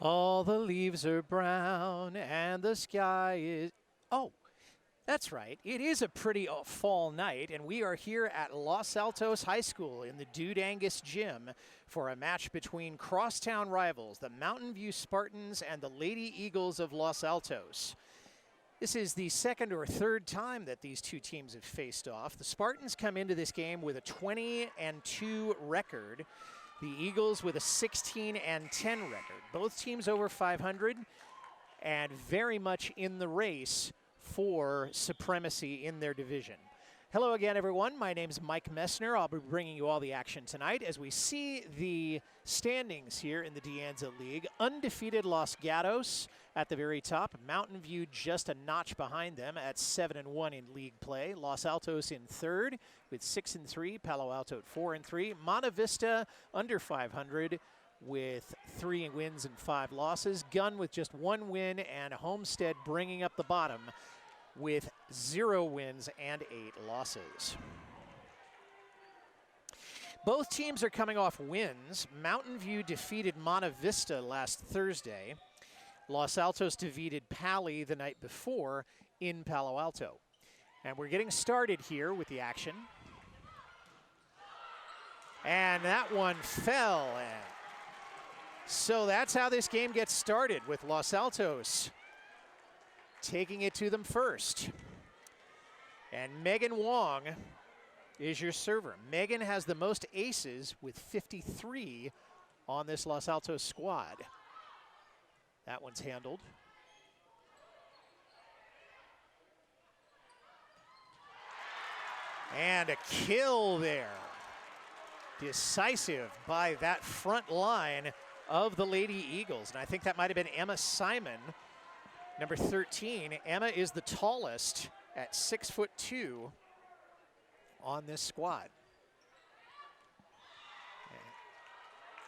All the leaves are brown and the sky is... Oh, that's right. It is a pretty fall night, and we are here at Los Altos High School in the Dude Angus Gym for a match between crosstown rivals, the Mountain View Spartans and the Lady Eagles of Los Altos. This is the second or third time that these two teams have faced off. The Spartans come into this game with a 20-2 record. The Eagles with a 16-10 record. Both teams over 500 and very much in the race for supremacy in their division. Hello again, everyone. My name is Mike Messner. I'll be bringing you all the action tonight as we see the standings here in the De Anza League. Undefeated Los Gatos at the very top. Mountain View just a notch behind them at 7-1 in league play. Los Altos in third with 6-3. Palo Alto at 4-3. Monte Vista under 500 with 3 wins and 5 losses. Gunn with just 1 win, and Homestead bringing up the bottom with 0 wins and 8 losses. Both teams are coming off wins. Mountain View defeated Monte Vista last Thursday. Los Altos defeated Pali the night before in Palo Alto. And we're getting started here with the action. And that one fell. So that's how this game gets started, with Los Altos taking it to them first. And Megan Wong is your server. Megan has the most aces with 53 on this Los Altos squad. That one's handled. And a kill there. Decisive by that front line of the Lady Eagles. And I think that might have been Emma Simon, number 13. Emma is the tallest at 6'2" on this squad.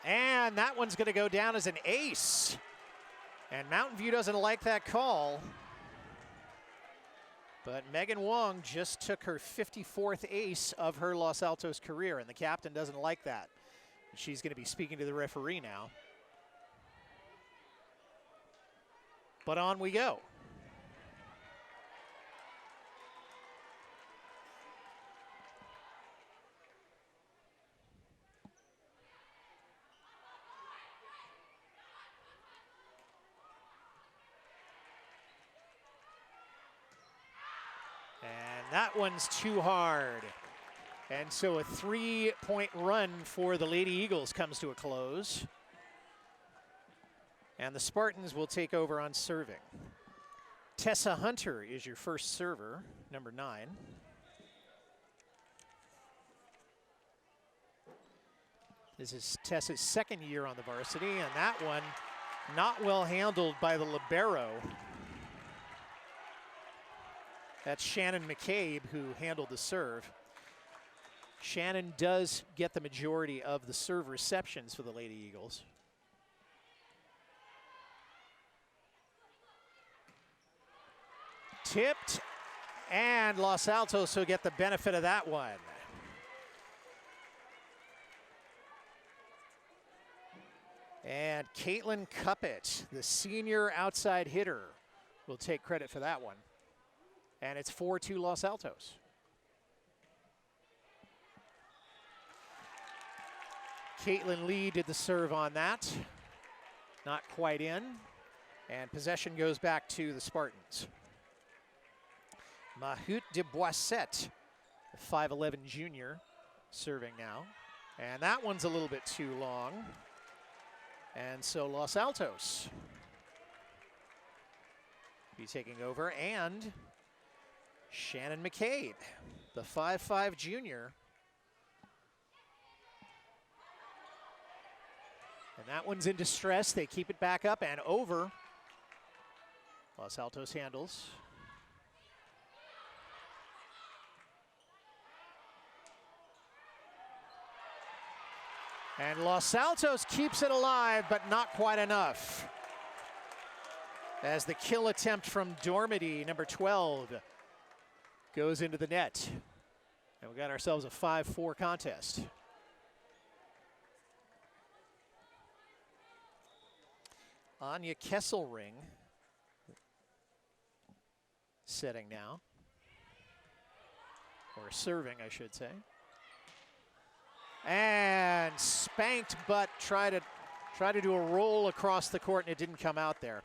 And that one's going to go down as an ace. And Mountain View doesn't like that call. But Megan Wong just took her 54th ace of her Los Altos career, and the captain doesn't like that. She's going to be speaking to the referee now. But on we go. And that one's too hard. And so a 3-point run for the Lady Eagles comes to a close. And the Spartans will take over on serving. Tessa Hunter is your first server, number 9. This is Tessa's second year on the varsity, and that one not well handled by the libero. That's Shannon McCabe who handled the serve. Shannon does get the majority of the serve receptions for the Lady Eagles. Tipped, and Los Altos will get the benefit of that one. And Caitlin Cuppett, the senior outside hitter, will take credit for that one. And it's 4-2 Los Altos. Caitlin Lee did the serve on that. Not quite in. And possession goes back to the Spartans. Mahut de Boissette, the 5'11 junior, serving now. And that one's a little bit too long. And so Los Altos be taking over. And Shannon McCabe, the 5'5 junior. And that one's in distress. They keep it back up and over. Los Altos handles. And Los Altos keeps it alive, but not quite enough. As the kill attempt from Dormady, number 12, goes into the net. And we got ourselves a 5-4 contest. Anya Kesselring setting now, or serving, I should say. And spanked, but try to do a roll across the court, and it didn't come out there.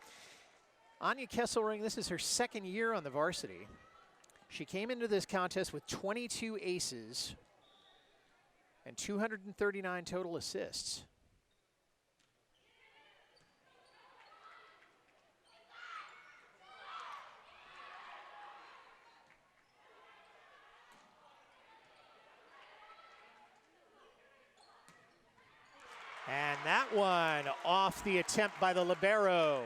Anya Kesselring, this is her second year on the varsity. She came into this contest with 22 aces and 239 total assists. And that one off the attempt by the libero.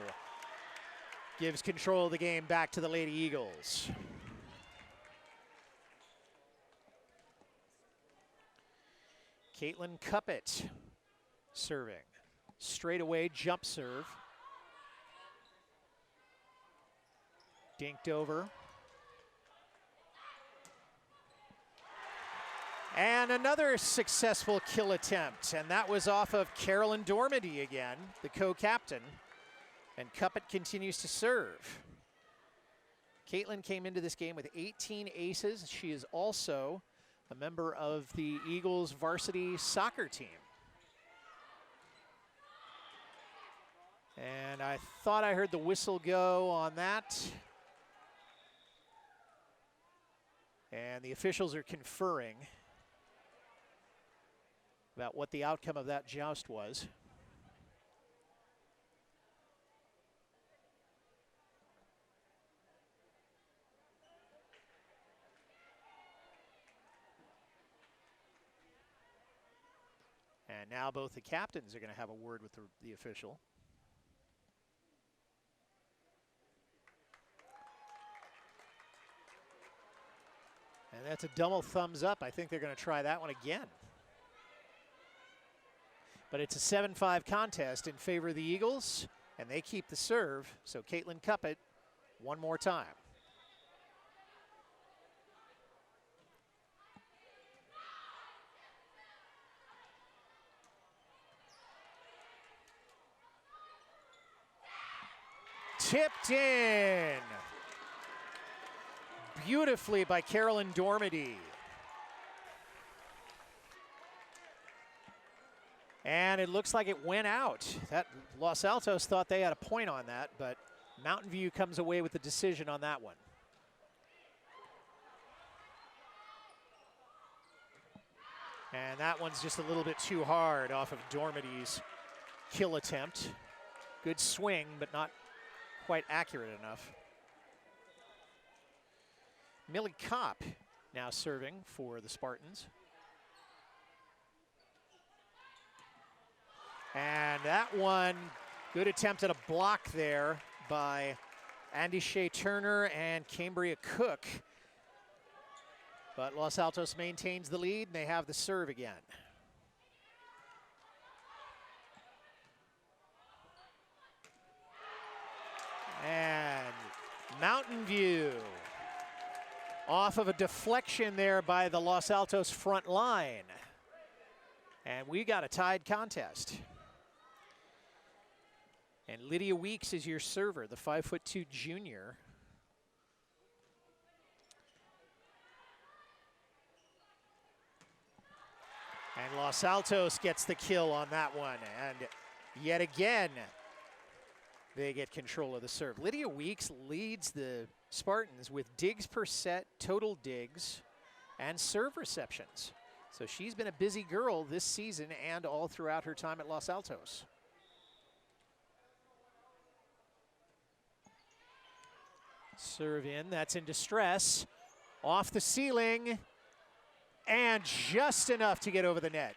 Gives control of the game back to the Lady Eagles. Caitlin Cuppett serving. Straightaway jump serve. Dinked over. And another successful kill attempt, and that was off of Carolyn Dormady again, the co-captain. And Cuppett continues to serve. Caitlin came into this game with 18 aces. She is also a member of the Eagles varsity soccer team. And I thought I heard the whistle go on that. And the officials are conferring about what the outcome of that joust was. And now both the captains are going to have a word with the official. And that's a double thumbs up. I think they're going to try that one again. But it's a 7-5 contest in favor of the Eagles, and they keep the serve. So Caitlin Cuppett one more time. Tipped in beautifully by Carolyn Dormady. And it looks like it went out. That Los Altos thought they had a point on that, but Mountain View comes away with the decision on that one. And that one's just a little bit too hard off of Dormady's kill attempt. Good swing, but not quite accurate enough. Millie Kopp now serving for the Spartans. And that one, good attempt at a block there by Andy Shea Turner and Cambria Cook. But Los Altos maintains the lead, and they have the serve again. And Mountain View off of a deflection there by the Los Altos front line. And we got a tied contest. And Lydia Weeks is your server, the 5'2" junior. And Los Altos gets the kill on that one. And yet again, they get control of the serve. Lydia Weeks leads the Spartans with digs per set, total digs, and serve receptions. So she's been a busy girl this season and all throughout her time at Los Altos. Serve in, that's in distress. Off the ceiling, and just enough to get over the net.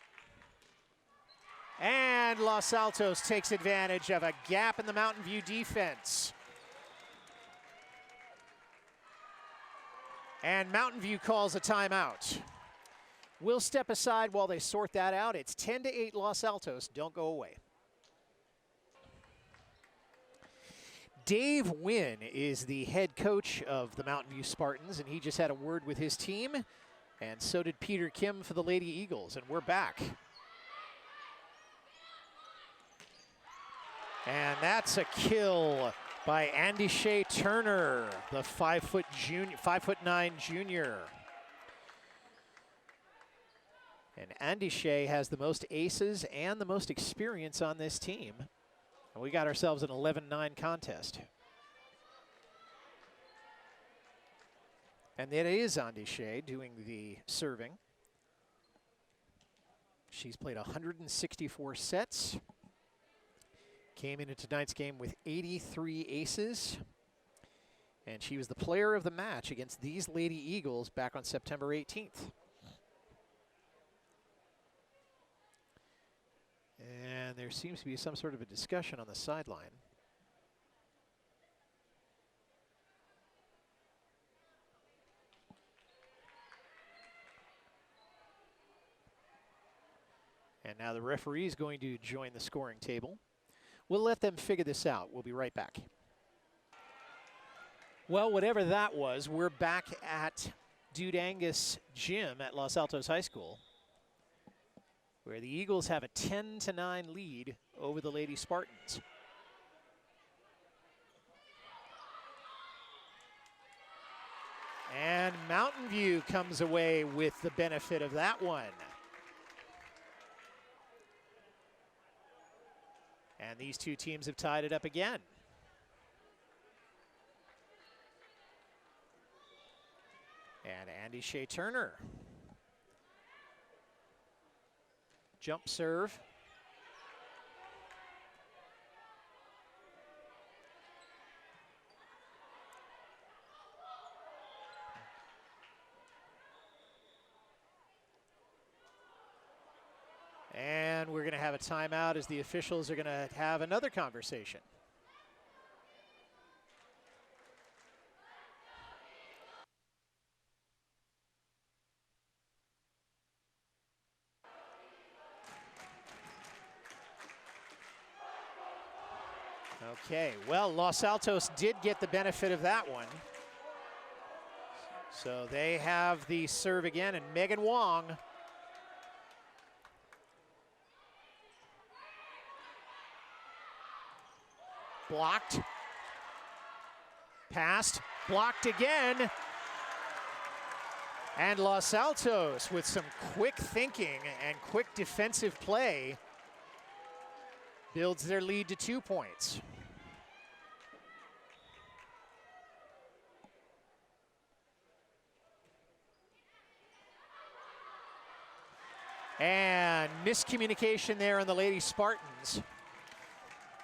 And Los Altos takes advantage of a gap in the Mountain View defense. And Mountain View calls a timeout. We'll step aside while they sort that out. It's 10-8 Los Altos. Don't go away. Dave Wynn is the head coach of the Mountain View Spartans, and he just had a word with his team, and so did Peter Kim for the Lady Eagles, and we're back. And that's a kill by Andy Shea Turner, the 5'9" junior. And Andy Shea has the most aces and the most experience on this team. And we got ourselves an 11-9 contest. And it is Andy Shea doing the serving. She's played 164 sets. Came into tonight's game with 83 aces. And she was the player of the match against these Lady Eagles back on September 18th. And there seems to be some sort of a discussion on the sideline. And now the referee is going to join the scoring table. We'll let them figure this out. We'll be right back. Well, whatever that was, we're back at Dude Angus Gym at Los Altos High School, where the Eagles have a 10-9 lead over the Lady Spartans. And Mountain View comes away with the benefit of that one. And these two teams have tied it up again. And Andy Shea Turner. Jump serve. And we're going to have a timeout as the officials are going to have another conversation. Okay, well, Los Altos did get the benefit of that one. So they have the serve again, and Megan Wong blocked, passed, blocked again. And Los Altos, with some quick thinking and quick defensive play, builds their lead to 2 points. And miscommunication there on the Lady Spartans,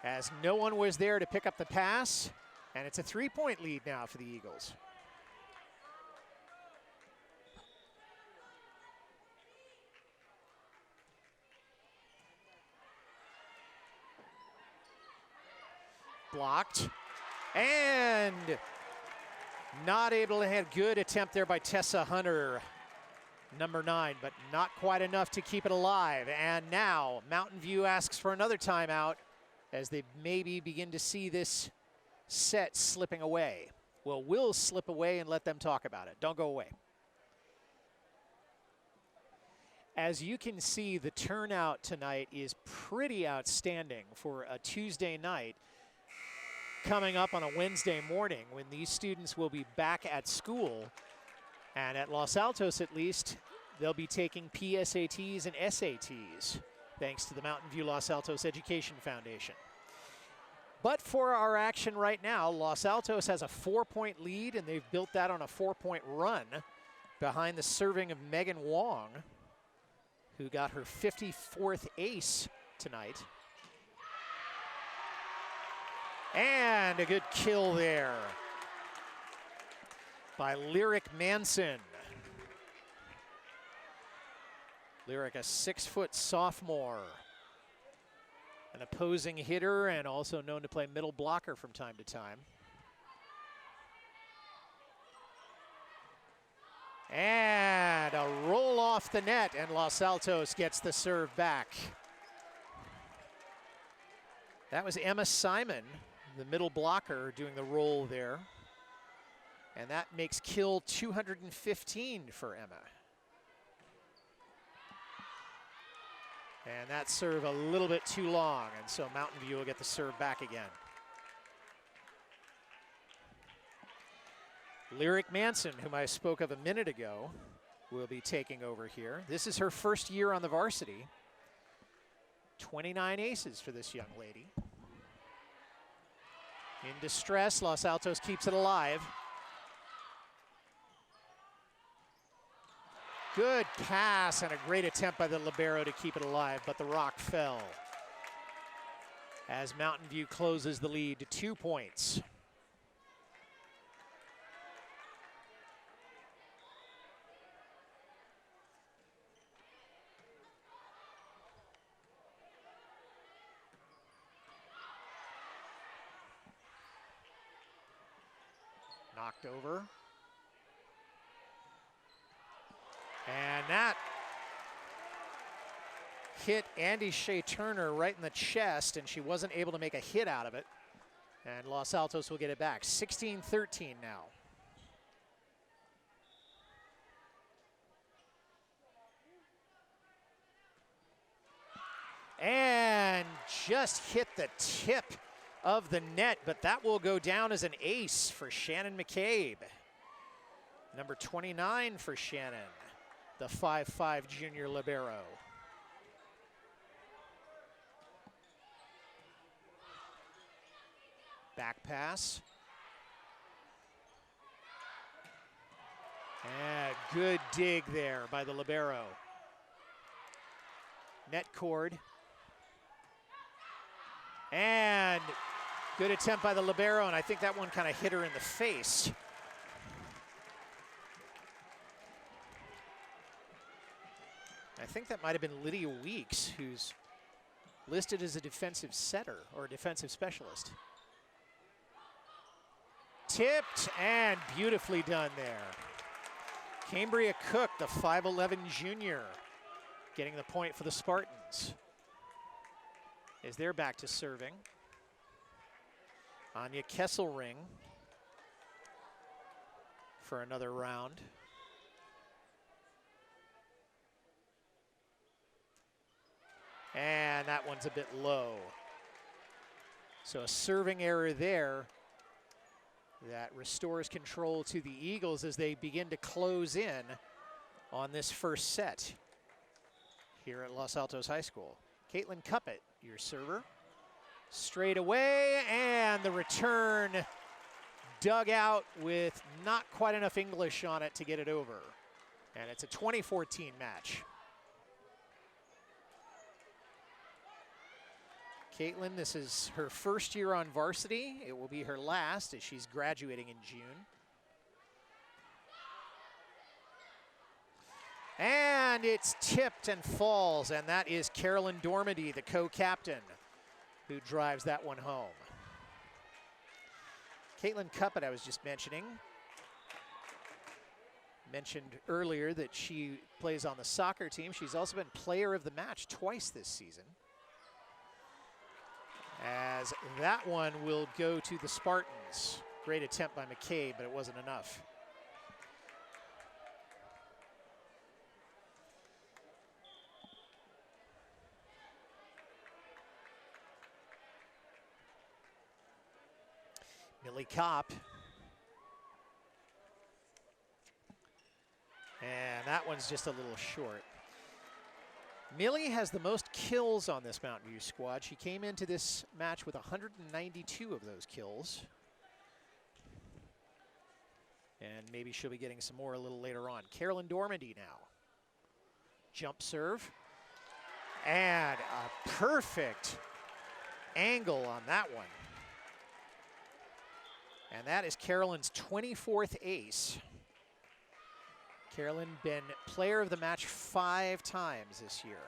as no one was there to pick up the pass, and it's a 3-point lead now for the Eagles. Blocked, and not able to have a good attempt there by Tessa Hunter, number 9, but not quite enough to keep it alive. And now Mountain View asks for another timeout as they maybe begin to see this set slipping away. Well, we'll slip away and let them talk about it. Don't go away. As you can see, the turnout tonight is pretty outstanding for a Tuesday night coming up on a Wednesday morning when these students will be back at school. And at Los Altos, at least, they'll be taking PSATs and SATs, thanks to the Mountain View Los Altos Education Foundation. But for our action right now, Los Altos has a 4-point lead, and they've built that on a 4-point run behind the serving of Megan Wong, who got her 54th ace tonight. And a good kill there by Lyric Manson. Lyric, a 6-foot sophomore, an opposing hitter and also known to play middle blocker from time to time. And a roll off the net, and Los Altos gets the serve back. That was Emma Simon, the middle blocker, doing the roll there. And that makes kill 215 for Emma. And that serve a little bit too long, and so Mountain View will get the serve back again. Lyric Manson, whom I spoke of a minute ago, will be taking over here. This is her first year on the varsity. 29 aces for this young lady. In distress, Los Altos keeps it alive. Good pass and a great attempt by the libero to keep it alive, but the rock fell. As Mountain View closes the lead to 2 points. Knocked over. And that hit Andy Shea Turner right in the chest, and she wasn't able to make a hit out of it. And Los Altos will get it back. 16-13 now. And just hit the tip of the net, but that will go down as an ace for Shannon McCabe. Number 29 for Shannon, the 5'5" junior libero. Back pass. And good dig there by the libero. Net cord. And good attempt by the libero, and I think that one kind of hit her in the face. I think that might have been Lydia Weeks, who's listed as a defensive setter or a defensive specialist. Tipped and beautifully done there. Cambria Cook, the 5'11" junior, getting the point for the Spartans. As they're back to serving. Anya Kesselring for another round. And that one's a bit low. So a serving error there that restores control to the Eagles as they begin to close in on this first set here at Los Altos High School. Caitlin Cuppett, your server. Straight away, and the return dug out with not quite enough English on it to get it over. And it's a 2014 match. Caitlin, this is her first year on varsity. It will be her last as she's graduating in June. And it's tipped and falls, and that is Carolyn Dormady, the co-captain, who drives that one home. Caitlin Cuppett, I was just mentioned earlier that she plays on the soccer team. She's also been player of the match twice this season. As that one will go to the Spartans. Great attempt by McCabe, but it wasn't enough. Millie Kopp. And that one's just a little short. Millie has the most kills on this Mountain View squad. She came into this match with 192 of those kills. And maybe she'll be getting some more a little later on. Carolyn Dormady now. Jump serve. And a perfect angle on that one. And that is Carolyn's 24th ace. Carolyn been player of the match 5 times this year.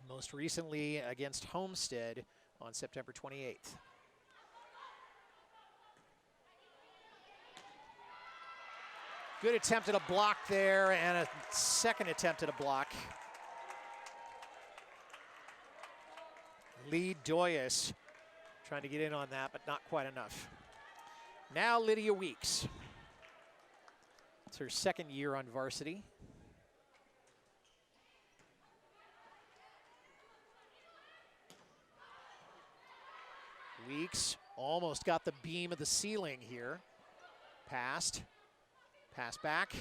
Most recently against Homestead on September 28th. Good attempt at a block there and a second attempt at a block. Lee Doyas trying to get in on that, but not quite enough. Now Lydia Weeks. It's her second year on varsity. Weeks almost got the beam of the ceiling here. Passed. Pass back.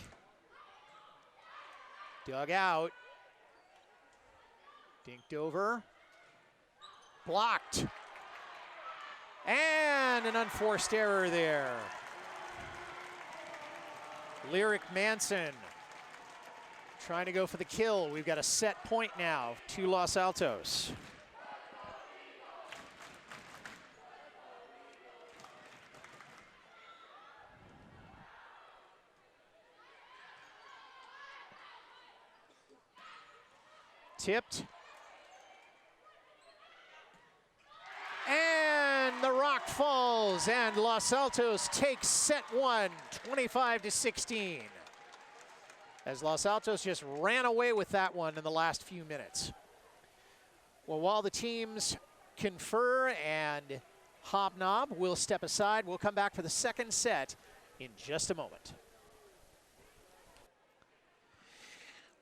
Dug out. Dinked over. Blocked. And an unforced error there. Lyric Manson trying to go for the kill. We've got a set point now to Los Altos. Tipped. And the rock falls, and Los Altos takes set one, 25-16. As Los Altos just ran away with that one in the last few minutes. Well, while the teams confer and hobnob, we'll step aside. We'll come back for the second set in just a moment.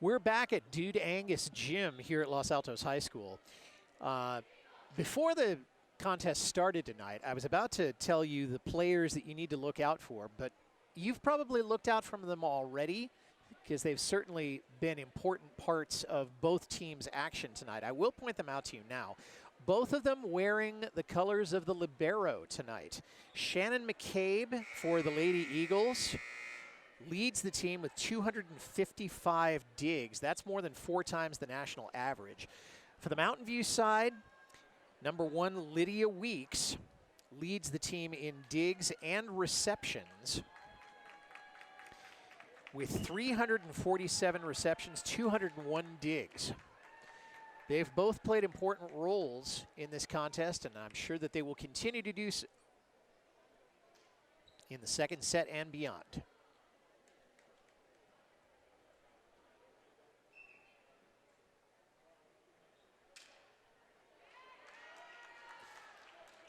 We're back at Dude Angus Gym here at Los Altos High School. Before the contest started tonight, I was about to tell you the players that you need to look out for, but you've probably looked out for them already because they've certainly been important parts of both teams' action tonight. I will point them out to you now. Both of them wearing the colors of the libero tonight. Shannon McCabe for the Lady Eagles leads the team with 255 digs. That's more than 4 times the national average. For the Mountain View side, number 1, Lydia Weeks, leads the team in digs and receptions with 347 receptions, 201 digs. They've both played important roles in this contest, and I'm sure that they will continue to do so in the second set and beyond.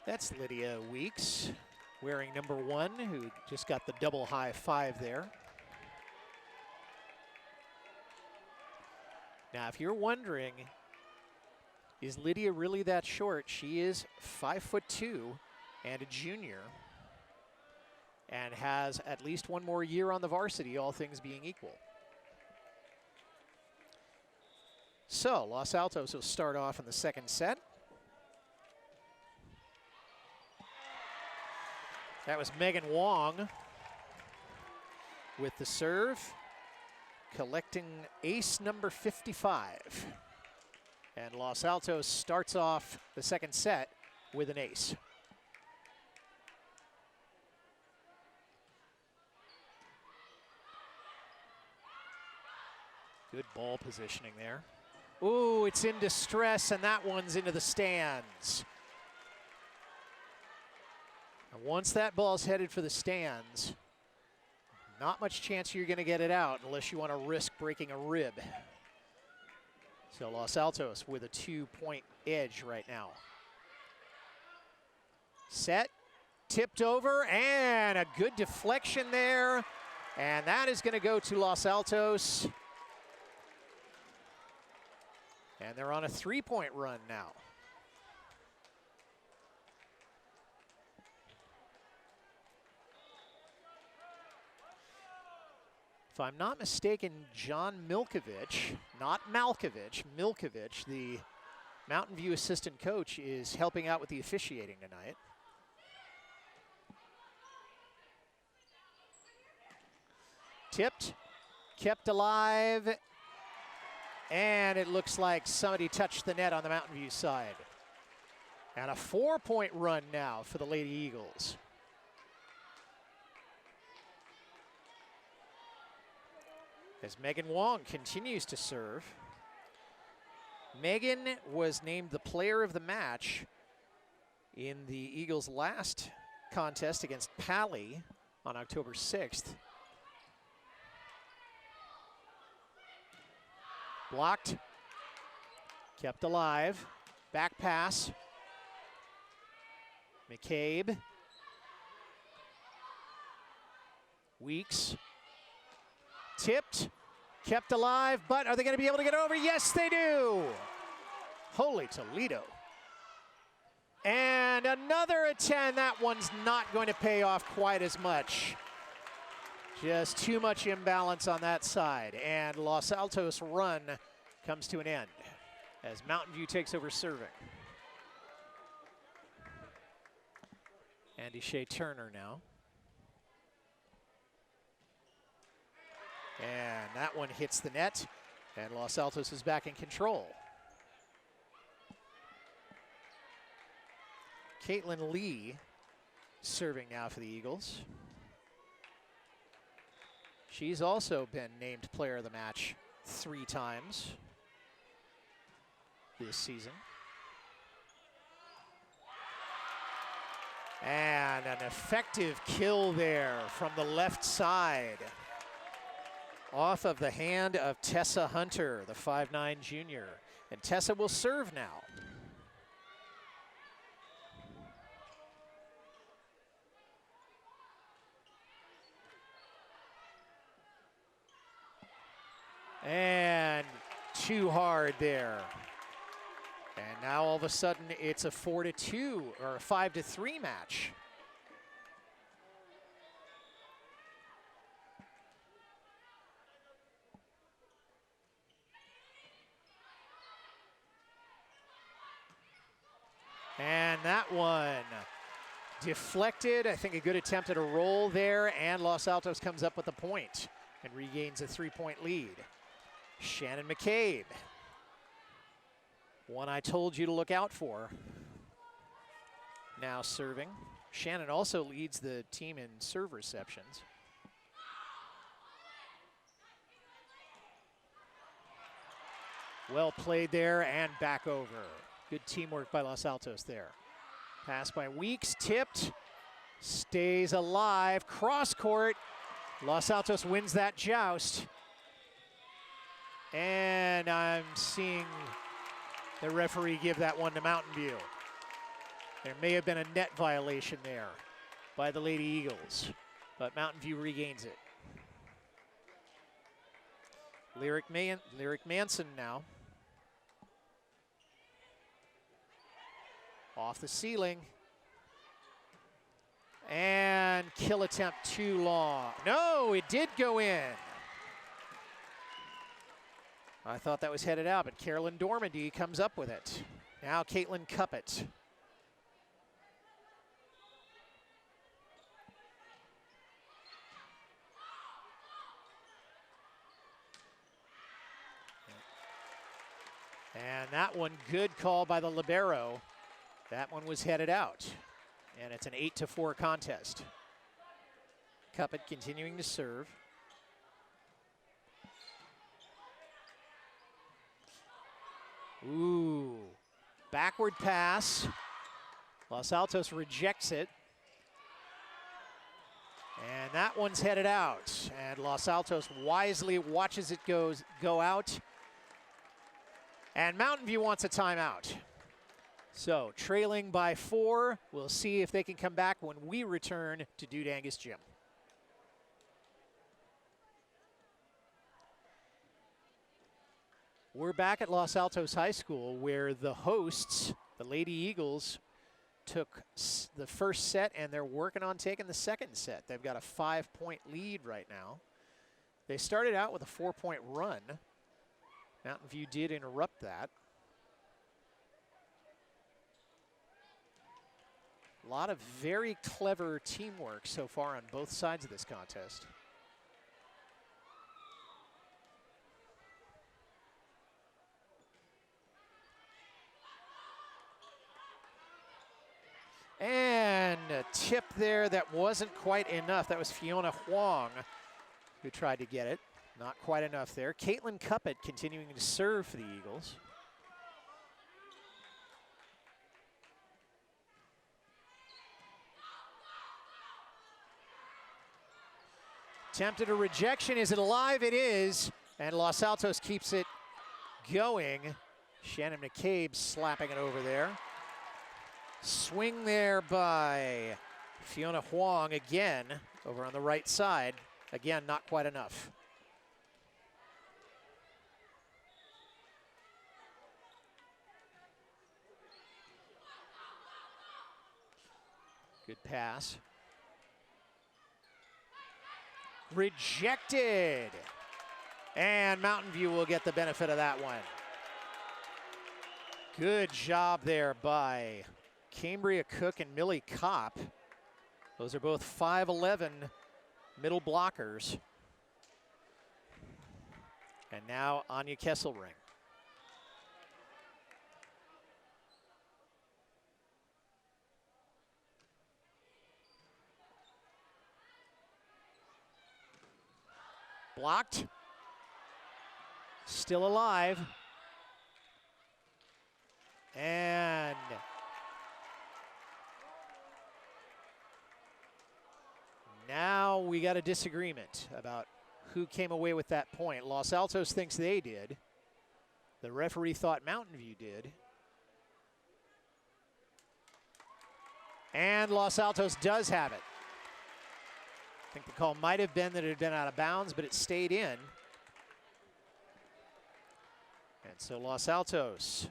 That's Lydia Weeks, wearing number 1, who just got the double high 5 there. Now, if you're wondering, is Lydia really that short? She is 5'2" and a junior, and has at least one more year on the varsity, all things being equal. So, Los Altos will start off in the second set. That was Megan Wong with the serve, collecting ace number 55. And Los Altos starts off the second set with an ace. Good ball positioning there. Ooh, it's in distress, and that one's into the stands. And once that ball's headed for the stands, not much chance you're going to get it out unless you want to risk breaking a rib. So Los Altos with a 2-point edge right now. Set, tipped over, and a good deflection there. And that is going to go to Los Altos. And they're on a 3-point run now. If I'm not mistaken, John Milkovich, not Malkovich, Milkovich, the Mountain View assistant coach, is helping out with the officiating tonight. Tipped, kept alive, and it looks like somebody touched the net on the Mountain View side. And a 4-point run now for the Lady Eagles. As Megan Wong continues to serve. Megan was named the player of the match in the Eagles' last contest against Pally on October 6th. Blocked, kept alive, back pass. McCabe. Weeks. Tipped, kept alive, but are they going to be able to get over? Yes, they do. Holy Toledo. And another attempt. That one's not going to pay off quite as much. Just too much imbalance on that side. And Los Altos' run comes to an end as Mountain View takes over serving. Andy Shea Turner now. And that one hits the net, and Los Altos is back in control. Caitlin Lee serving now for the Eagles. She's also been named player of the match 3 times this season. And an effective kill there from the left side. Off of the hand of Tessa Hunter, the 5'9" junior. And Tessa will serve now. And too hard there. And now all of a sudden it's a 4-2 or a 5-3 match. And that one deflected. I think a good attempt at a roll there, and Los Altos comes up with a point and regains a 3-point lead. Shannon McCabe, one I told you to look out for. Now serving. Shannon also leads the team in serve receptions. Well played there and back over. Good teamwork by Los Altos there. Pass by Weeks, tipped, stays alive, cross court. Los Altos wins that joust. And I'm seeing the referee give that one to Mountain View. There may have been a net violation there by the Lady Eagles, but Mountain View regains it. Lyric Manson now. Off the ceiling. And kill attempt too long. No, it did go in. I thought that was headed out, but Carolyn Dormandy comes up with it. Now Caitlin Cuppett. And that one, good call by the libero. That one was headed out. And it's an 8-4 contest. Cuppett continuing to serve. Ooh, backward pass. Los Altos rejects it. And that one's headed out. And Los Altos wisely watches it go out. And Mountain View wants a timeout. So trailing by 4, we'll see if they can come back when we return to Dude Angus Gym. We're back at Los Altos High School, where the hosts, the Lady Eagles, took the first set and they're working on taking the second set. They've got a 5-point lead right now. They started out with a 4-point run. Mountain View did interrupt that. A lot of very clever teamwork so far on both sides of this contest. And a tip there that wasn't quite enough. That was Fiona Huang who tried to get it. Not quite enough there. Caitlin Cuppett continuing to serve for the Eagles. Attempted a rejection. Is it alive? It is. And Los Altos keeps it going. Shannon McCabe slapping it over there. Swing there by Fiona Huang again over on the right side. Again, not quite enough. Good pass. Rejected. And Mountain View will get the benefit of that one. Good job there by Cambria Cook and Millie Kopp. Those are both 5'11" middle blockers. And now Anya Kesselring. Blocked. Still alive. And now we got a disagreement about who came away with that point. Los Altos thinks they did. The referee thought Mountain View did. And Los Altos does have it. I think the call might have been that it had been out of bounds, but it stayed in. And so Los Altos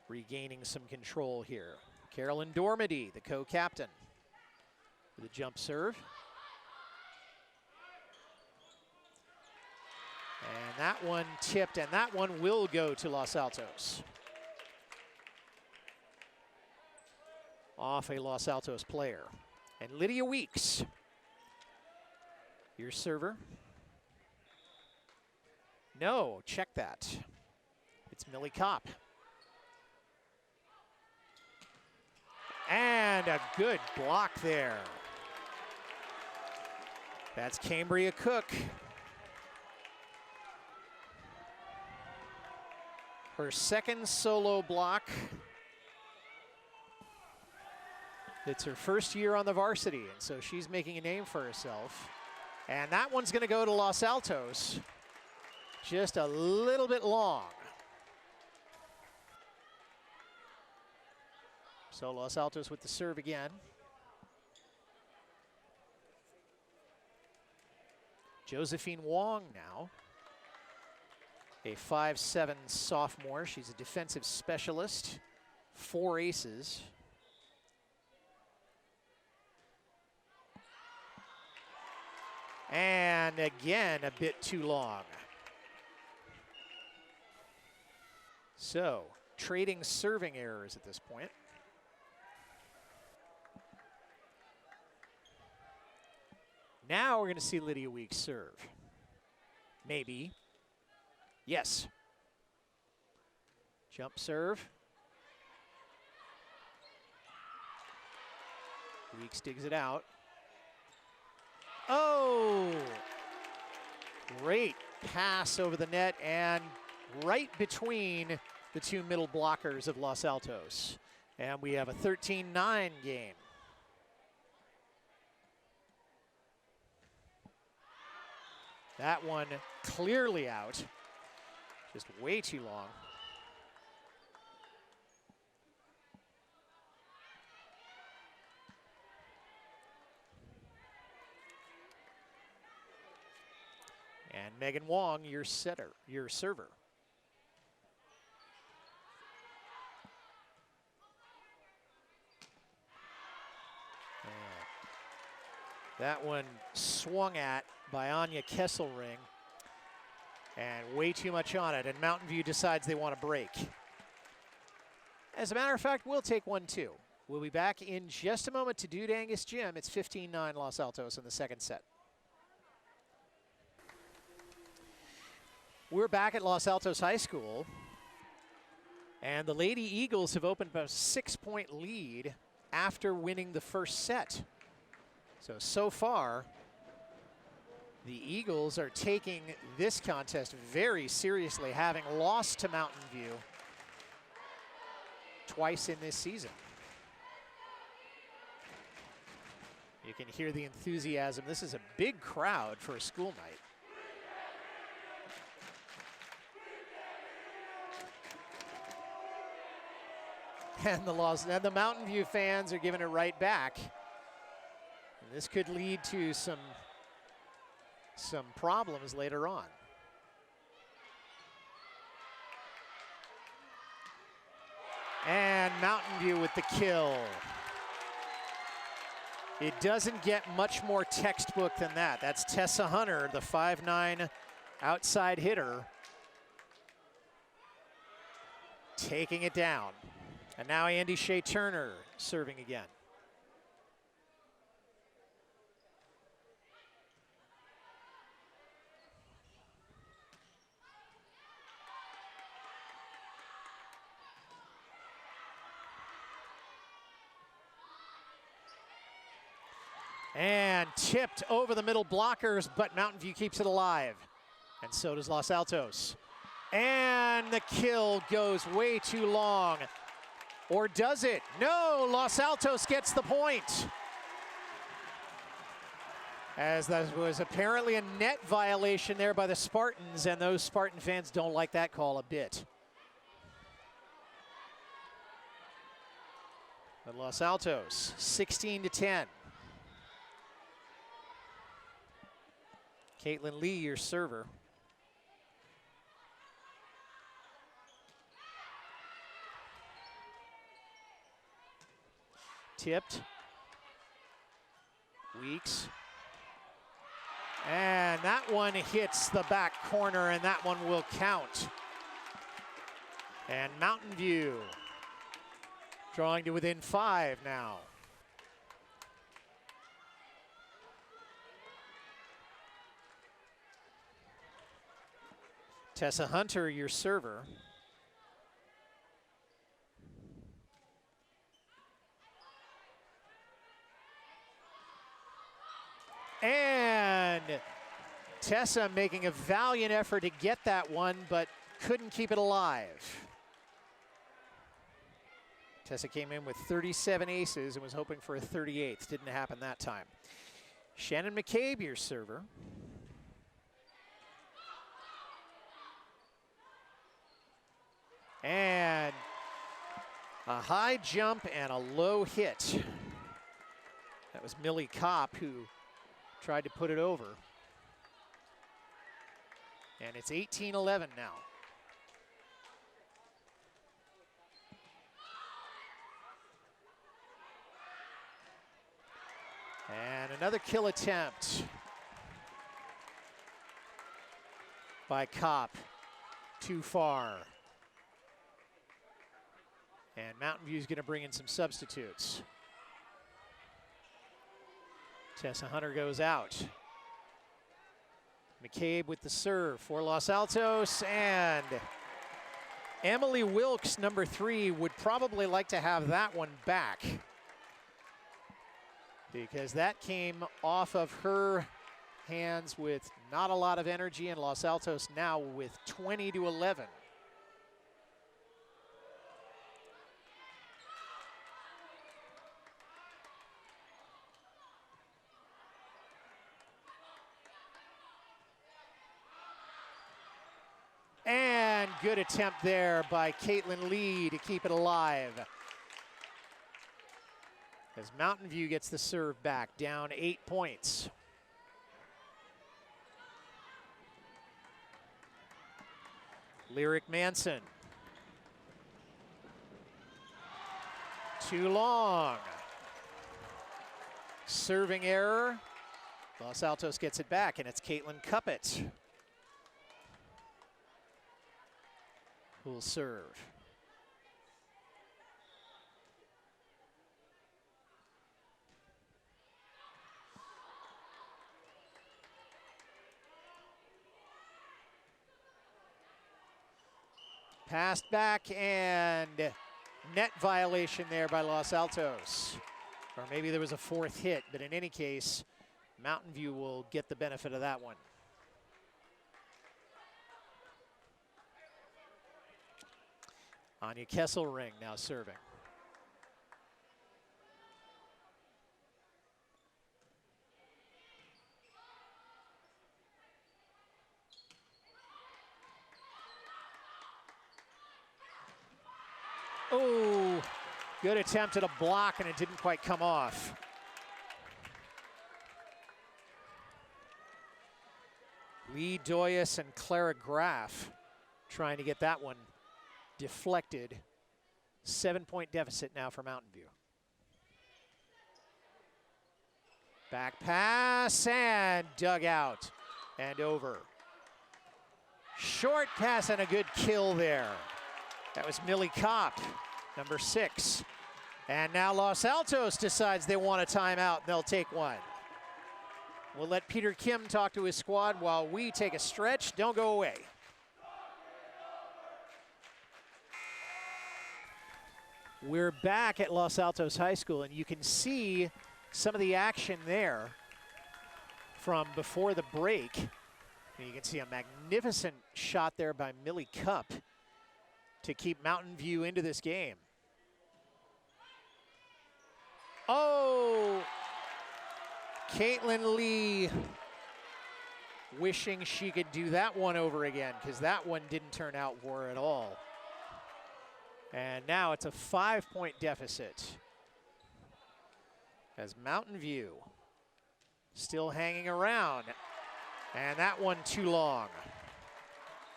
regaining some control here. Carolyn Dormady, the co-captain, with a jump serve. And that one tipped, and that one will go to Los Altos. Off a Los Altos player. And Lydia Weeks, your server. No, check that. It's Millie Kopp. And a good block there. That's Cambria Cook. Her second solo block. It's her first year on the varsity, and so she's making a name for herself. And that one's going to go to Los Altos. Just a little bit long. So Los Altos with the serve again. Josephine Wong now. A 5'7" sophomore. She's a defensive specialist. 4 aces. And again, a bit too long. So, trading serving errors at this point. Now we're going to see Lydia Weeks serve. Maybe. Yes. Jump serve. Weeks digs it out. Oh! Great pass over the net and right between the two middle blockers of Los Altos. And we have a 13-9 game. That one clearly out. Just way too long. And Megan Wong, your setter, your server. And that one swung at by Anya Kesselring. And way too much on it, and Mountain View decides they want to break. As a matter of fact, we'll take 1-2. We'll be back in just a moment to Dude Angus Gym. It's 15-9 Los Altos in the second set. We're back at Los Altos High School, and the Lady Eagles have opened up a 6-point lead after winning the first set. So far, the Eagles are taking this contest very seriously, having lost to Mountain View twice in this season. You can hear the enthusiasm. This is a big crowd for a school night. And the Mountain View fans are giving it right back. And this could lead to some problems later on. And Mountain View with the kill. It doesn't get much more textbook than that. That's Tessa Hunter, the 5'9" outside hitter, taking it down. And now Andy Shea Turner serving again. And tipped over the middle blockers, but Mountain View keeps it alive. And so does Los Altos. And the kill goes way too long. Or does it? No, Los Altos gets the point. As that was apparently a net violation there by the Spartans, and those Spartan fans don't like that call a bit. But Los Altos, 16-10. Caitlin Lee, your server. Tipped. Weeks. And that one hits the back corner, and that one will count. And Mountain View drawing to within 5 now. Tessa Hunter, your server. And Tessa making a valiant effort to get that one, but couldn't keep it alive. Tessa came in with 37 aces and was hoping for a 38th. Didn't happen that time. Shannon McCabe, your server. And a high jump and a low hit. That was Millie Kopp who tried to put it over. And it's 18-11 now. And another kill attempt by Kopp. Too far. And Mountain View's going to bring in some substitutes. Tessa Hunter goes out. McCabe with the serve for Los Altos, and Emily Wilkes, number 3, would probably like to have that one back because that came off of her hands with not a lot of energy, and Los Altos now with 20-11. And good attempt there by Caitlin Lee to keep it alive. As Mountain View gets the serve back, down 8 points. Lyric Manson. Too long. Serving error. Los Altos gets it back, and it's Caitlin Cuppett who will serve. Passed back, and net violation there by Los Altos. Or maybe there was a 4th hit, but in any case, Mountain View will get the benefit of that one. Anya Kesselring now serving. Oh, good attempt at a block, and it didn't quite come off. Lee Doyas and Clara Graff trying to get that one deflected. 7-point deficit now for Mountain View. Back pass and dug out and over. Short pass and a good kill there. That was Millie Kopp, number 6. And now Los Altos decides they want a timeout, and they'll take one. We'll let Peter Kim talk to his squad while we take a stretch. Don't go away. We're back at Los Altos High School, and you can see some of the action there from before the break. And you can see a magnificent shot there by Millie Kopp to keep Mountain View into this game. Oh, Caitlin Lee wishing she could do that one over again, because that one didn't turn out for her at all. And now it's a 5-point deficit as Mountain View still hanging around. And that one too long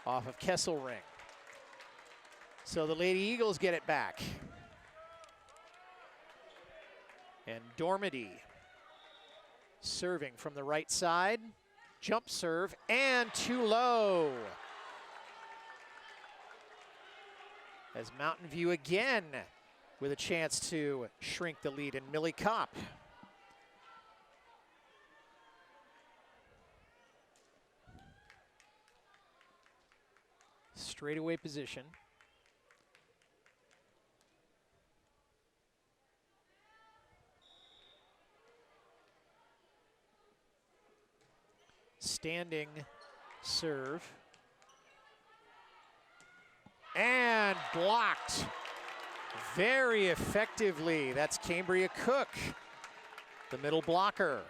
off of Kesselring. So the Lady Eagles get it back. And Dormady serving from the right side. Jump serve and too low. As Mountain View again with a chance to shrink the lead, and Millie Kopp. Straightaway position. Standing serve. And blocked very effectively. That's Cambria Cook, the middle blocker.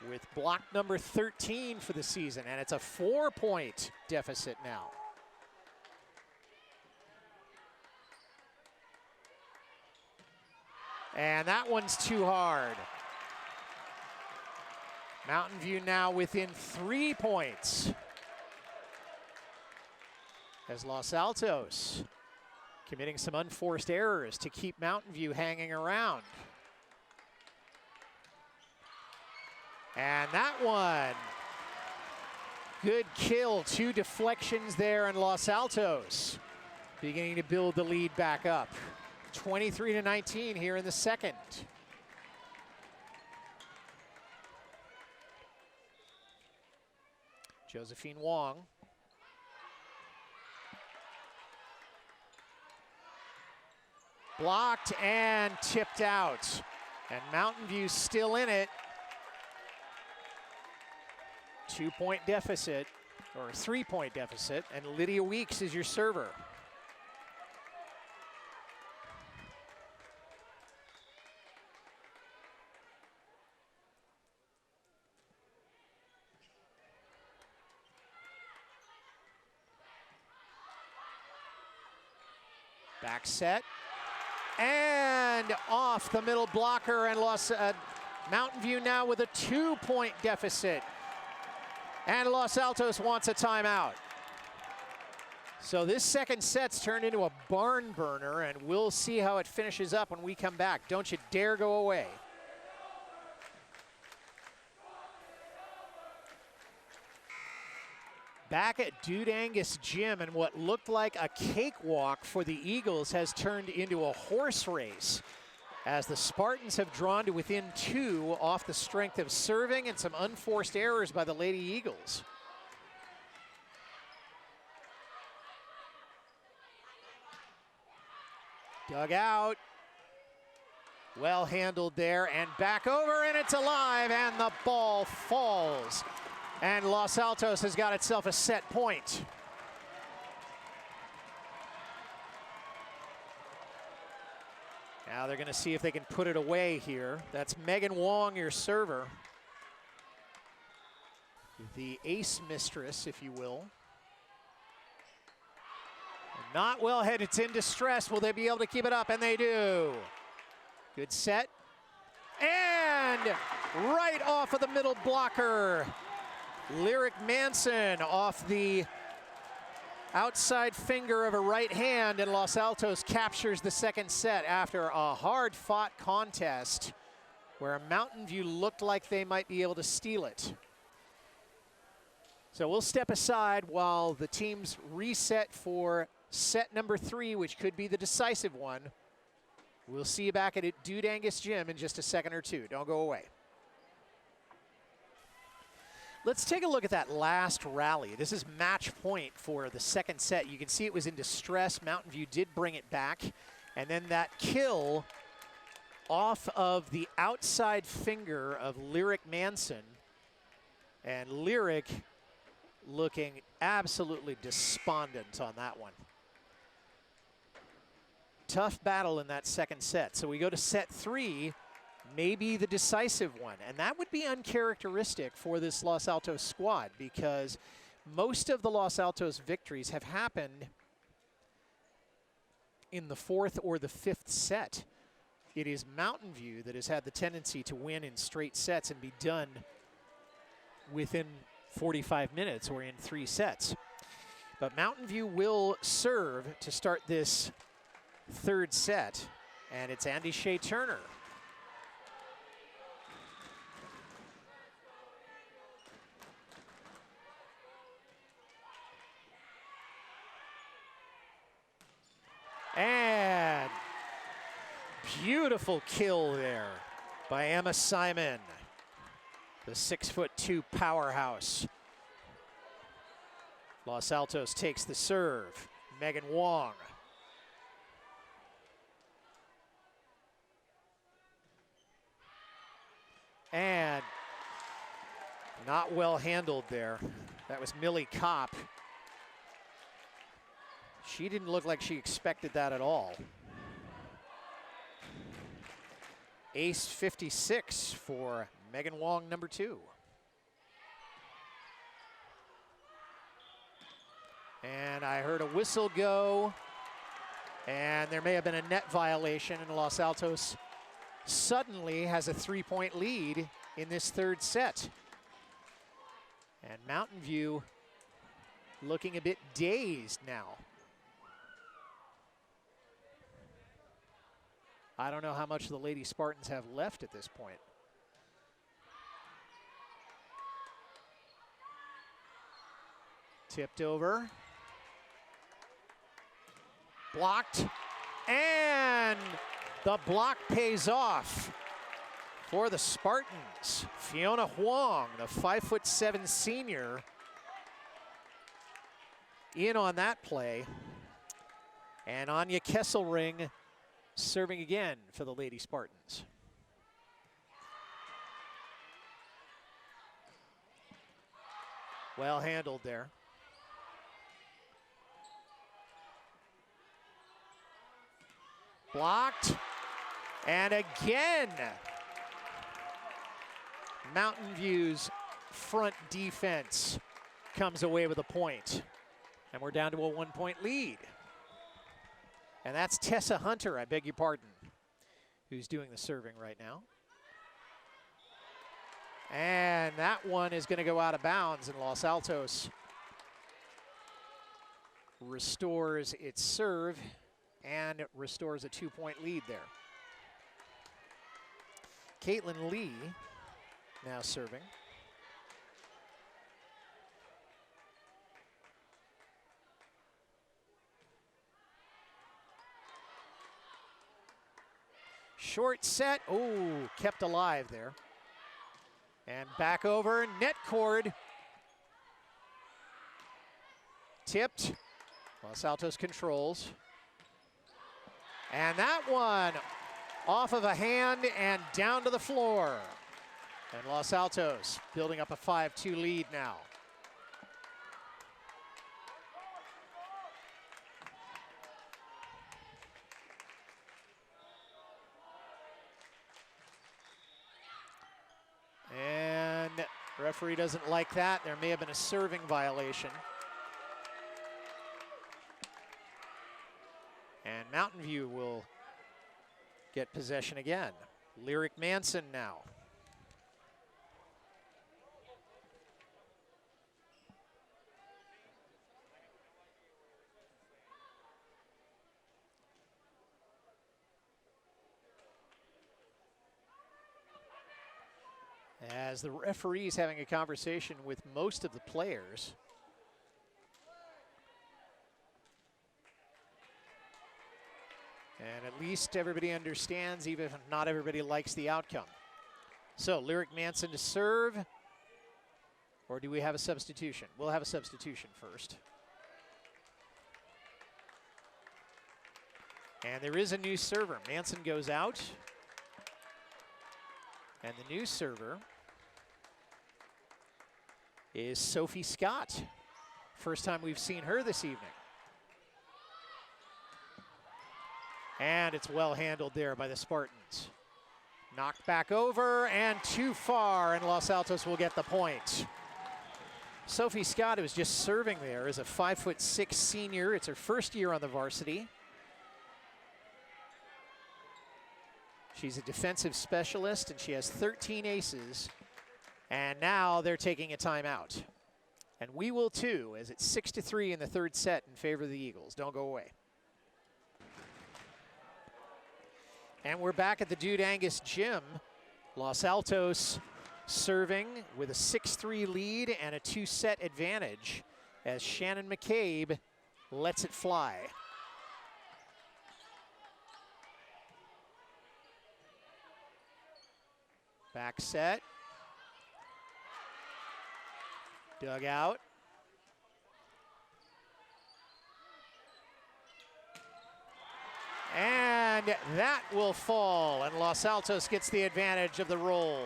With block number 13 for the season, and it's a 4-point deficit now. And that one's too hard. Mountain View now within 3 points. As Los Altos committing some unforced errors to keep Mountain View hanging around. And that one, good kill. 2 deflections there, and Los Altos beginning to build the lead back up. 23-19 here in the second. Josephine Wong. Blocked and tipped out. And Mountain View still in it. 2-point deficit, or 3-point deficit, and Lydia Weeks is your server. Back set, and off the middle blocker, and Mountain View now with a 2-point deficit. And Los Altos wants a timeout. So this second set's turned into a barn burner, and we'll see how it finishes up when we come back. Don't you dare go away. Back at Dude Angus Gym, and what looked like a cakewalk for the Eagles has turned into a horse race, as the Spartans have drawn to within 2 off the strength of serving and some unforced errors by the Lady Eagles. Dug out. Well handled there, and back over, and it's alive, and the ball falls. And Los Altos has got itself a set point. Now they're going to see if they can put it away here. That's Megan Wong, your server. The ace mistress, if you will. Not well headed, it's in distress. Will they be able to keep it up? And they do. Good set. And right off of the middle blocker. Lyric Manson off the outside finger of a right hand, and Los Altos captures the second set after a hard-fought contest where Mountain View looked like they might be able to steal it. So we'll step aside while the teams reset for set number 3, which could be the decisive one. We'll see you back at Dude Angus Gym in just a second or two. Don't go away. Let's take a look at that last rally. This is match point for the second set. You can see it was in distress. Mountain View did bring it back. And then that kill off of the outside finger of Lyric Manson. And Lyric looking absolutely despondent on that one. Tough battle in that second set. So we go to set 3, maybe the decisive one. And that would be uncharacteristic for this Los Altos squad because most of the Los Altos victories have happened in the 4th or the 5th set. It is Mountain View that has had the tendency to win in straight sets and be done within 45 minutes or in 3 sets. But Mountain View will serve to start this 3rd set, and it's Andy Shea Turner. And beautiful kill there by Emma Simon, the 6'2" powerhouse. Los Altos takes the serve. Megan Wong. And not well handled there. That was Millie Kopp. She didn't look like she expected that at all. Ace 56 for Megan Wong, number 2. And I heard a whistle go, and there may have been a net violation, and Los Altos suddenly has a 3-point lead in this 3rd set. And Mountain View looking a bit dazed now. I don't know how much the Lady Spartans have left at this point. Tipped over. Blocked. And the block pays off for the Spartans. Fiona Huang, the 5'7" senior, in on that play. And Anya Kesselring serving again for the Lady Spartans. Well handled there. Blocked. And again, Mountain View's front defense comes away with a point. And we're down to a 1-point lead. And that's Tessa Hunter, I beg your pardon, who's doing the serving right now. And that one is going to go out of bounds, and Los Altos restores its serve and it restores a 2-point lead there. Caitlin Lee now serving. Short set, oh, kept alive there. And back over, net cord. Tipped, Los Altos controls. And that one off of a hand and down to the floor. And Los Altos building up a 5-2 lead now. And referee doesn't like that. There may have been a serving violation. And Mountain View will get possession again. Lyric Manson now. As the referee's having a conversation with most of the players. And at least everybody understands, even if not everybody likes the outcome. So Lyric Manson to serve, or do we have a substitution? We'll have a substitution first. And there is a new server. Manson goes out. And the new server is Sophie Scott. First time we've seen her this evening. And it's well handled there by the Spartans. Knocked back over and too far, and Los Altos will get the point. Sophie Scott, who's just serving there, is a 5'6" senior. It's her first year on the varsity. She's a defensive specialist, and she has 13 aces. And now they're taking a timeout. And we will too, as it's 6-3 in the third set in favor of the Eagles. Don't go away. And we're back at the Dude Angus gym. Los Altos serving with a 6-3 lead and a 2-set advantage as Shannon McCabe lets it fly. Back set. Dug out. And that will fall, and Los Altos gets the advantage of the roll.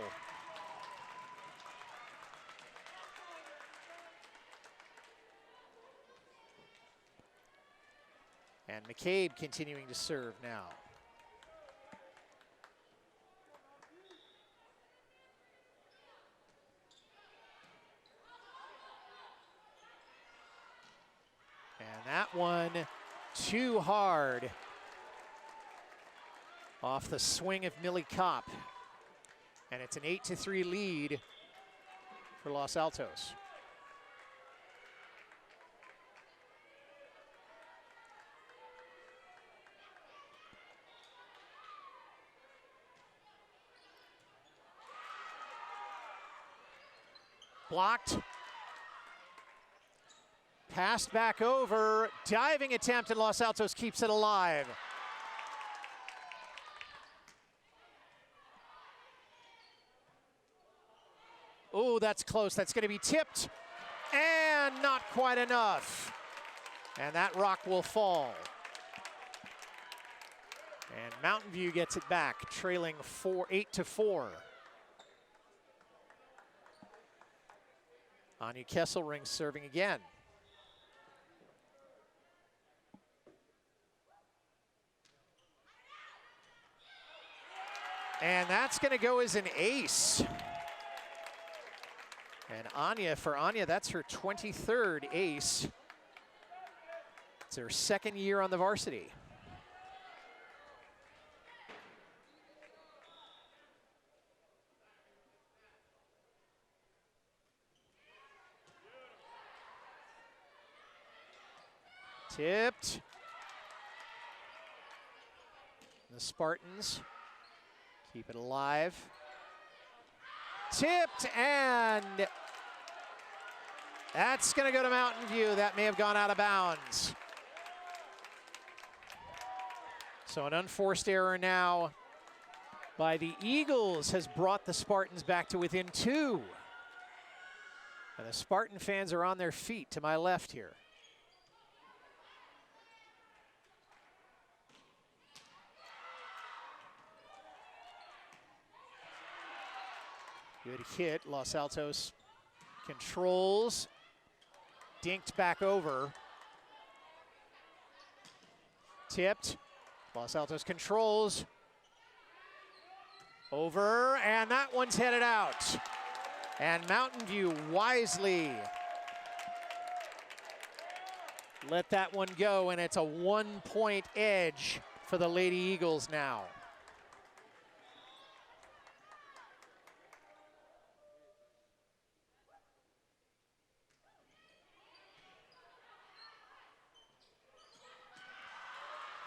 And McCabe continuing to serve now. And that one too hard. Off the swing of Millie Kopp. And it's an 8-3 lead for Los Altos. Blocked. Passed back over. Diving attempt, and Los Altos keeps it alive. Oh, that's close. That's going to be tipped. And not quite enough. And that rock will fall. And Mountain View gets it back, trailing 8-4. Anya Kesselring serving again. And that's going to go as an ace. And Anya, that's her 23rd ace. It's her second year on the varsity. Tipped. The Spartans keep it alive. Tipped, and that's going to go to Mountain View. That may have gone out of bounds. So an unforced error now by the Eagles has brought the Spartans back to within 2. And the Spartan fans are on their feet to my left here. Good hit. Los Altos controls. Dinked back over. Tipped. Los Altos controls. Over, and that one's headed out. And Mountain View wisely let that one go, and it's a 1-point edge for the Lady Eagles now.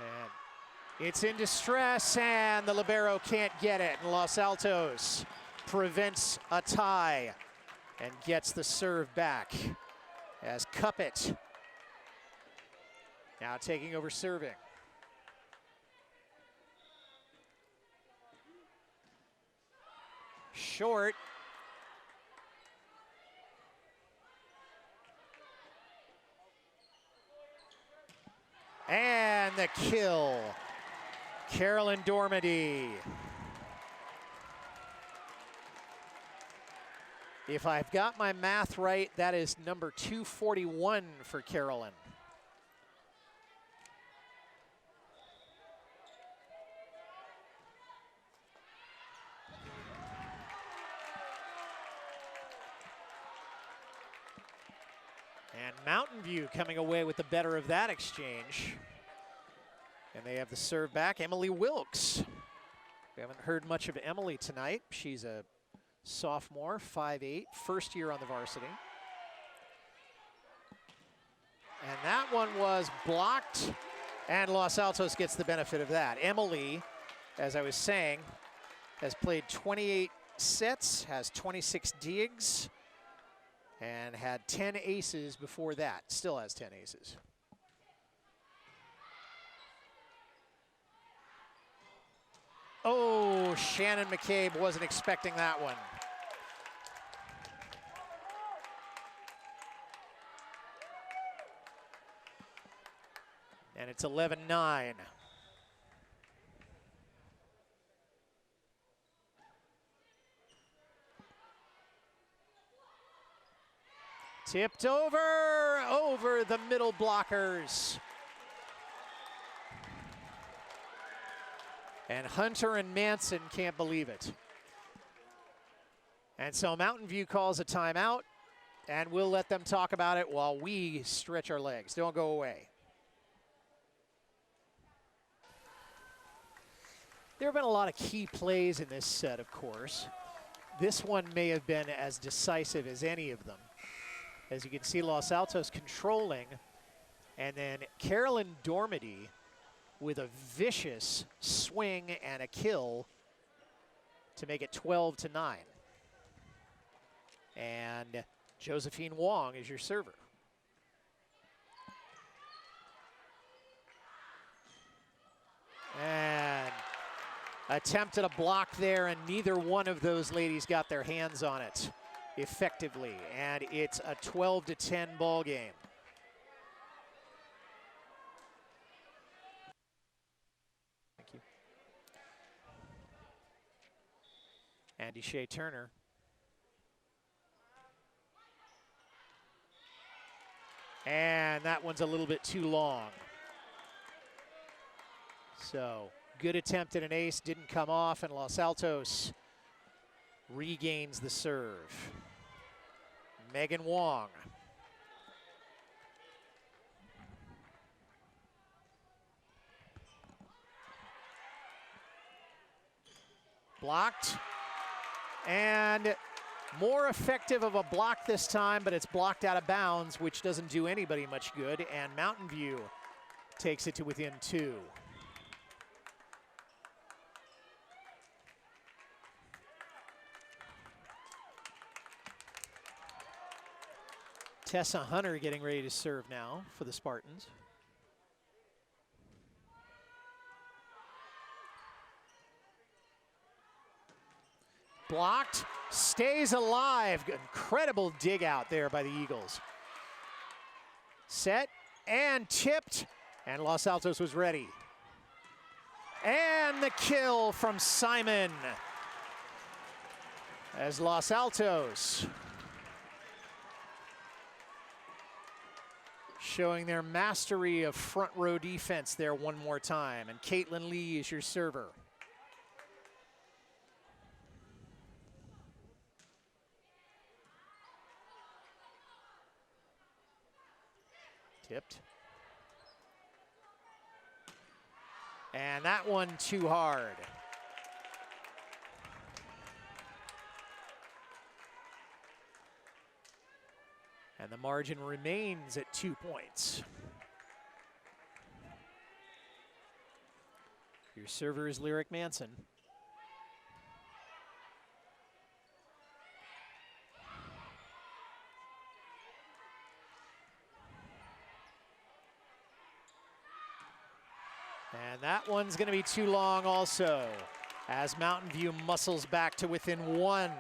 And it's in distress, and the libero can't get it. And Los Altos prevents a tie and gets the serve back as Cuppet now taking over serving. Short. And the kill. Carolyn Dormady. If I've got my math right, that is number 241 for Carolyn. And Mountain View coming away with the better of that exchange. And they have the serve back, Emily Wilkes. We haven't heard much of Emily tonight. She's a sophomore, 5'8", first year on the varsity. And that one was blocked, and Los Altos gets the benefit of that. Emily, as I was saying, has played 28 sets, has 26 digs, and had 10 aces before that. Still has 10 aces. Oh, Shannon McCabe wasn't expecting that one. And it's 11-9. Tipped over the middle blockers. And Hunter and Manson can't believe it. And so Mountain View calls a timeout, and we'll let them talk about it while we stretch our legs. Don't go away. There have been a lot of key plays in this set, of course. This one may have been as decisive as any of them. As you can see, Los Altos controlling, and then Carolyn Dormady with a vicious swing and a kill to make it 12-9. And Josephine Wong is your server. And attempted a block there, and neither one of those ladies got their hands on it effectively. And it's a 12-10 ball game. Thank you. Andy Shea Turner. And that one's a little bit too long. So good attempt at an ace, didn't come off, and Los Altos regains the serve. Megan Wong. Blocked, and more effective of a block this time, but it's blocked out of bounds, which doesn't do anybody much good, and Mountain View takes it to within 2. Tessa Hunter getting ready to serve now for the Spartans. Blocked, stays alive. Incredible dig out there by the Eagles. Set and tipped, and Los Altos was ready. And the kill from Simon as Los Altos showing their mastery of front row defense there one more time. And Caitlin Lee is your server. Tipped. And that one too hard. And the margin remains at 2 points. Your server is Lyric Manson. And that one's going to be too long also, as Mountain View muscles back to within 1.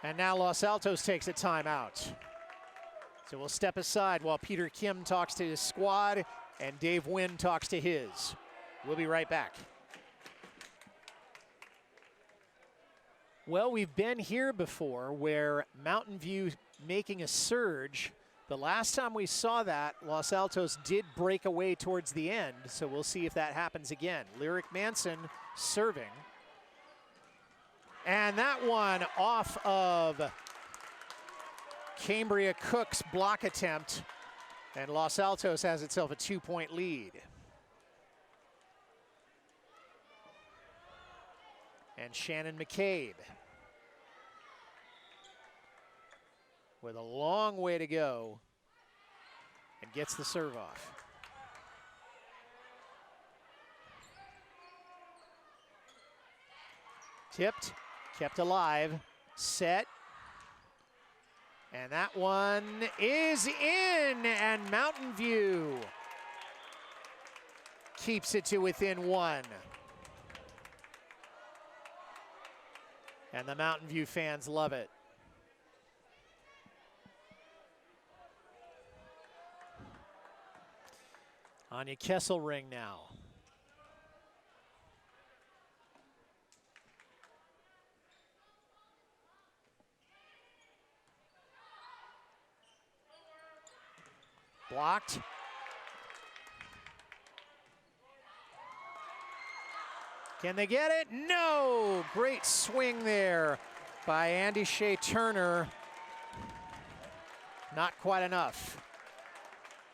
And now Los Altos takes a timeout. So we'll step aside while Peter Kim talks to his squad and Dave Wynn talks to his. We'll be right back. Well, we've been here before where Mountain View making a surge. The last time we saw that, Los Altos did break away towards the end, so we'll see if that happens again. Lyric Manson serving. And that one off of Cambria Cook's block attempt, and Los Altos has itself a 2-point lead. And Shannon McCabe with a long way to go and gets the serve off. Tipped, kept alive, set, and that one is in, and Mountain View keeps it to within 1. And the Mountain View fans love it. Anya Kesselring now. Blocked. Can they get it? No! Great swing there by Andy Shea Turner. Not quite enough.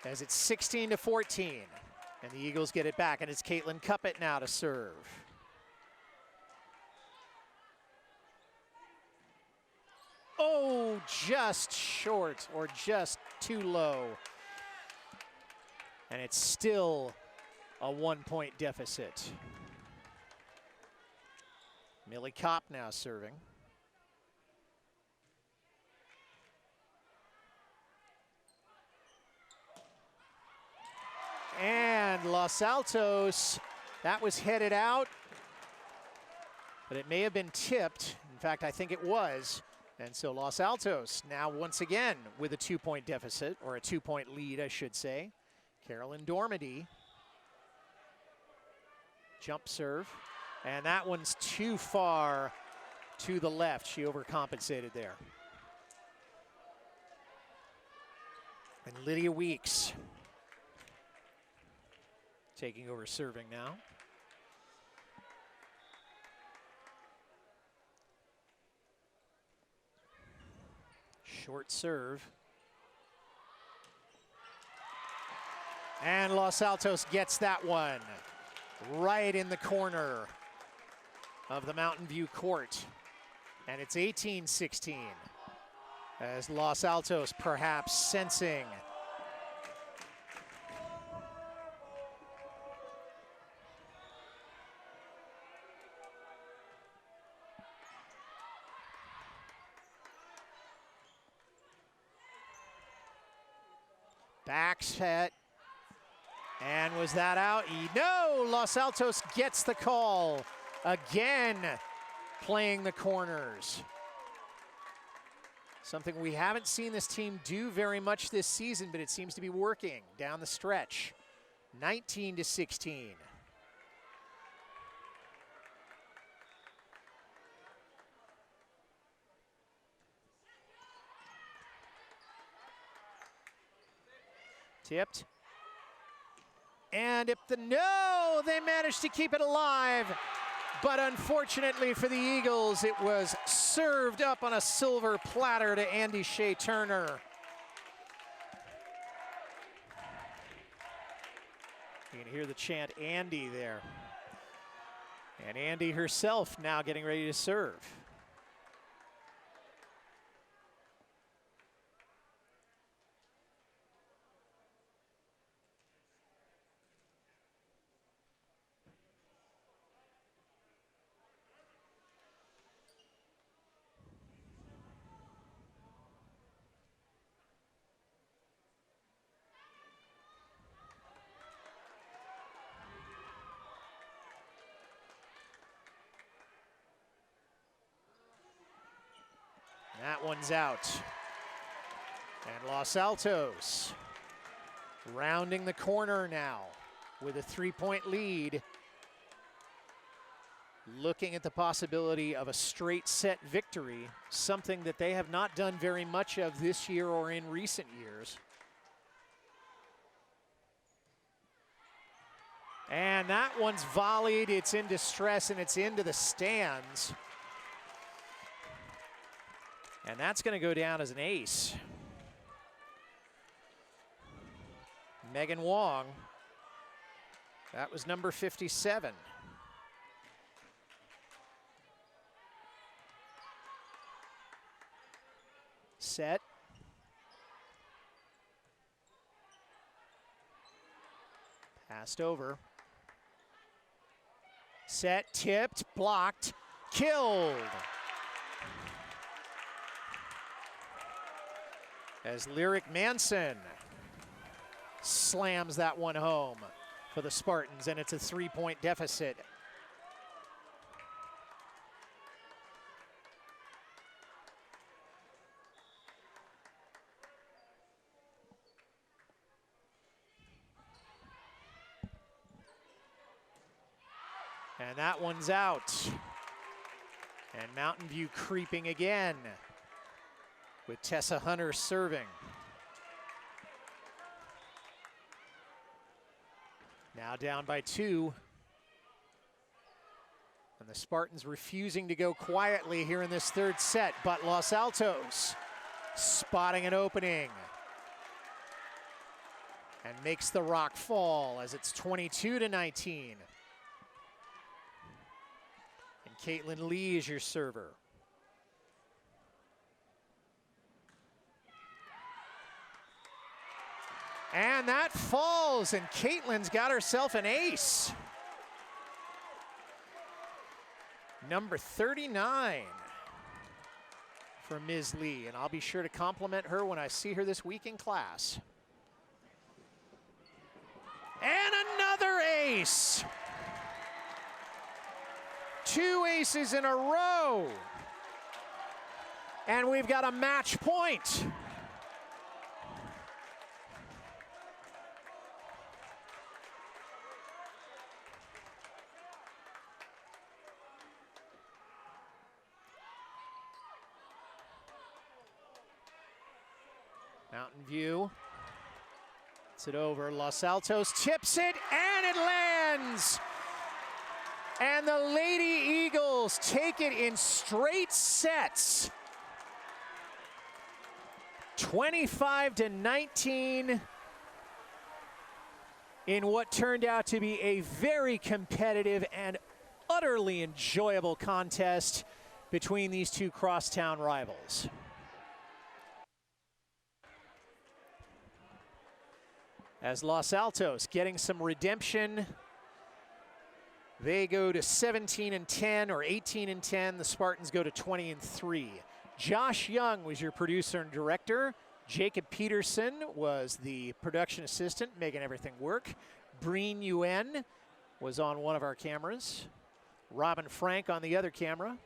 As it's 16-14. And the Eagles get it back, and it's Caitlin Cuppett now to serve. Oh, just short or just too low. And it's still a 1-point deficit. Millie Kopp now serving. And Los Altos, that was headed out, but it may have been tipped. In fact, I think it was. And so Los Altos now once again with a 2-point deficit, or a 2-point lead, I should say. Carolyn Dormady. Jump serve. And that one's too far to the left. She overcompensated there. And Lydia Weeks taking over serving now. Short serve. And Los Altos gets that one right in the corner of the Mountain View court. And it's 18-16 as Los Altos perhaps sensing back set. And was that out? No, Los Altos gets the call. Again, playing the corners. Something we haven't seen this team do very much this season, but it seems to be working down the stretch. 19-16. Tipped. And no, they managed to keep it alive. But unfortunately for the Eagles, it was served up on a silver platter to Andy Shea Turner. You can hear the chant Andy there. And Andy herself now getting ready to serve. That one's out. And Los Altos rounding the corner now with a 3-point lead. Looking at the possibility of a straight set victory, something that they have not done very much of this year or in recent years. And that one's volleyed, it's in distress, and it's into the stands. And that's going to go down as an ace. Megan Wong, that was number 57. Set. Passed over. Set, tipped, blocked, killed. As Lyric Manson slams that one home for the Spartans, and it's a 3-point deficit. And that one's out. And Mountain View creeping again with Tessa Hunter serving. Now down by 2. And the Spartans refusing to go quietly here in this third set, but Los Altos spotting an opening and makes the rock fall as it's 22-19. Caitlin Lee is your server. And that falls, and Caitlin's got herself an ace. Number 39 for Ms. Lee, and I'll be sure to compliment her when I see her this week in class. And another ace. 2 aces in a row. And we've got a match point. Mountain View. It's it over. Los Altos tips it, and it lands. And the Lady Eagles take it in straight sets. 25-19 in what turned out to be a very competitive and utterly enjoyable contest between these two crosstown rivals. As Los Altos getting some redemption, they go to 17-10 or 18-10. The Spartans go to 20-3. Josh Young was your producer and director. Jacob Peterson was the production assistant, making everything work. Breen Yuen was on one of our cameras. Robin Frank on the other camera.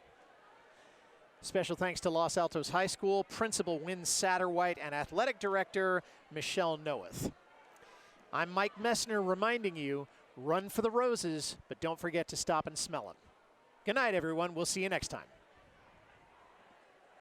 Special thanks to Los Altos High School, Principal Wynn Satterwhite, and Athletic Director Michelle Noeth. I'm Mike Messner reminding you, run for the roses, but don't forget to stop and smell them. Good night, everyone. We'll see you next time.